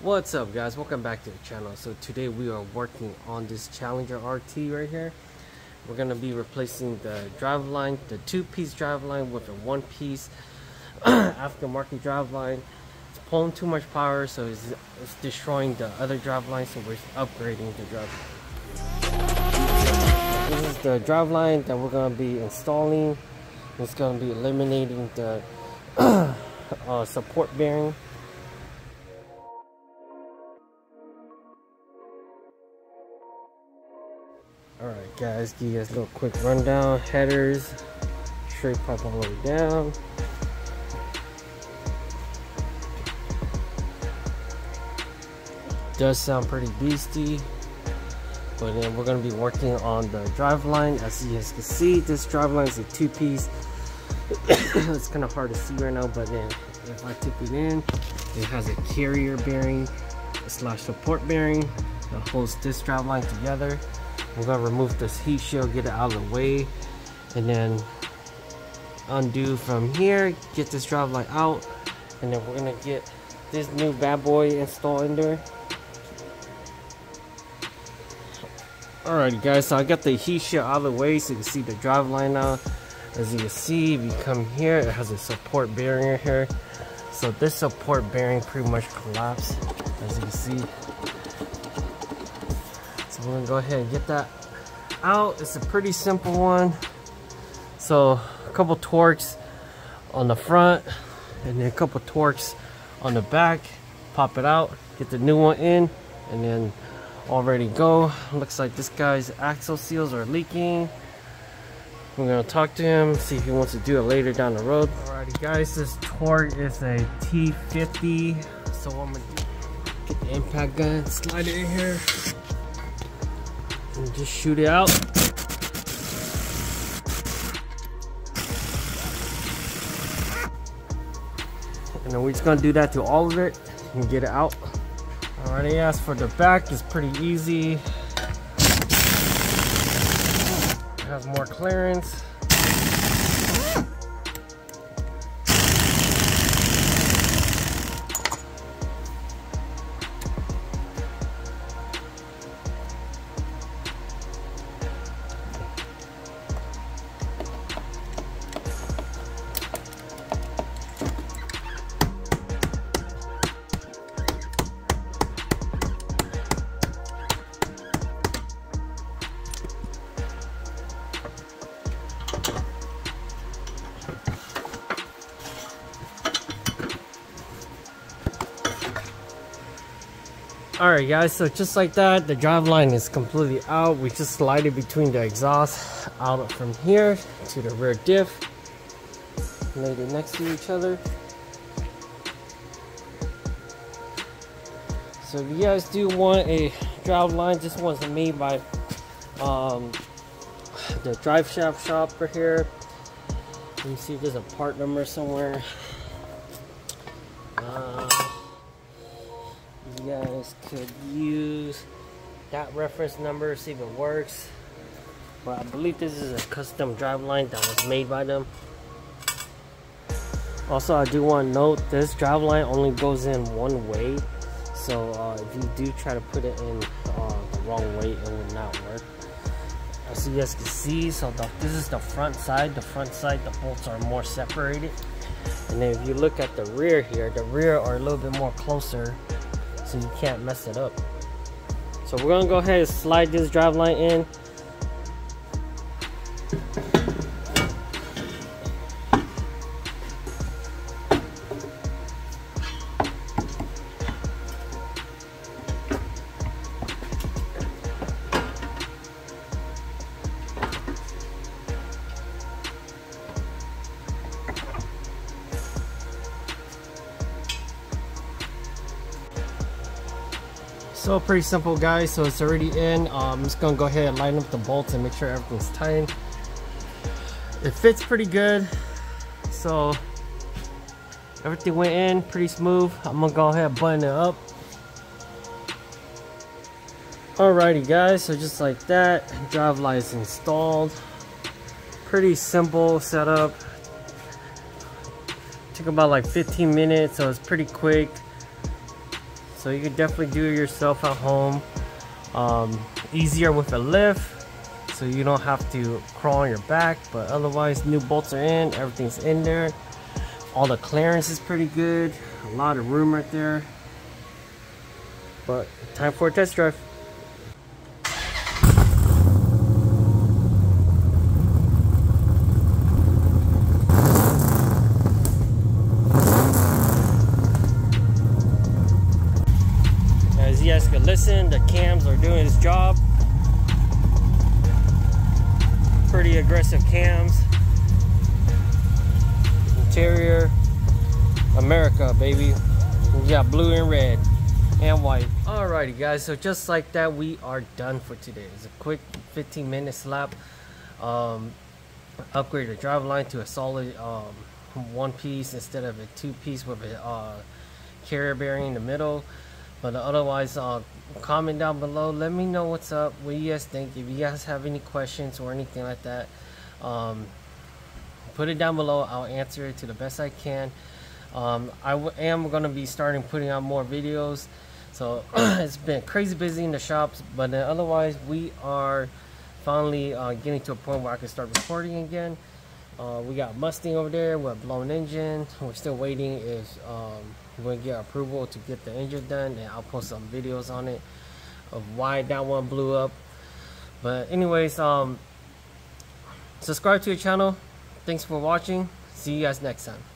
What's up guys, welcome back to the channel. So today we are working on this Challenger RT right here. We're going to be replacing the driveline, the two-piece driveline with a one-piece aftermarket driveline. It's pulling too much power, so it's destroying the other driveline, so we're upgrading the driveline. This is the driveline that we're going to be installing. It's going to be eliminating the support bearing. Alright guys, give you guys a little quick rundown. Headers, straight pipe all the way down. Does sound pretty beastie, but then we're going to be working on the driveline. As you guys can see, this driveline is a two-piece. It's kind of hard to see right now, but then if I tip it in, it has a carrier bearing / support bearing that holds this driveline together. I'm gonna remove this heat shield, get it out of the way, and then undo from here, get this driveline out, and then we're gonna get this new bad boy installed in there. Alright guys, so I got the heat shield out of the way so you can see the driveline now. As you can see, if you come here, it has a support bearing right here. So this support bearing pretty much collapsed, as you can see. So we're gonna go ahead and get that out. It's a pretty simple one. So a couple torques on the front and then a couple torques on the back. Pop it out, get the new one in, and then all ready to go. Looks like this guy's axle seals are leaking. We're gonna talk to him, see if he wants to do it later down the road. Alrighty guys, this torque is a T50. So I'm gonna get the impact gun, slide it in here, and just shoot it out. And then we're just gonna do that to all of it and get it out. Alrighty, as for the back, it's pretty easy. It has more clearance. Alright guys, so just like that, the driveline is completely out. We just slide it between the exhaust out from here to the rear diff. Laid it next to each other. So if you guys do want a driveline, this one's made by the Drive Shaft shop right here. Let me see if there's a part number somewhere. You guys could use that reference number, see if it works. But I believe this is a custom driveline that was made by them. Also, I do want to note this driveline only goes in one way. So if you do try to put it in the wrong way, it will not work. As you guys can see, so this is the front side. The front side, the bolts are more separated. And then if you look at the rear here, the rear are a little bit more closer, so you can't mess it up. So we're gonna go ahead and slide this driveline in. So pretty simple guys, so it's already in. I'm just gonna go ahead and line up the bolts and make sure everything's tight. It fits pretty good, so everything went in pretty smooth. I'm gonna go ahead and button it up. Alrighty guys, so just like that, driveline is installed. Pretty simple setup. Took about like 15 minutes, so it's pretty quick. so you can definitely do it yourself at home. Easier with a lift, so you don't have to crawl on your back, but otherwise new bolts are in, everything's in there. All the clearance is pretty good, a lot of room right there. But time for a test drive. As you guys can listen, the cams are doing its job. Pretty aggressive cams. Interior, America, baby. We got blue and red and white. Alrighty guys, so just like that, we are done for today. It's a quick 15-minute slap. Upgrade the driveline to a solid one piece instead of a two piece with a carrier bearing in the middle. But otherwise, comment down below, let me know what's up, what you guys think. If you guys have any questions or anything like that, put it down below. I'll answer it to the best I can. I am going to be starting putting out more videos, so it's been crazy busy in the shops, but otherwise we are finally getting to a point where I can start recording again. We got Mustang over there with a blown engine. We're still waiting if we're going to get approval to get the engine done, and I'll post some videos on it of why that one blew up. But anyways, subscribe to the channel. Thanks for watching. See you guys next time.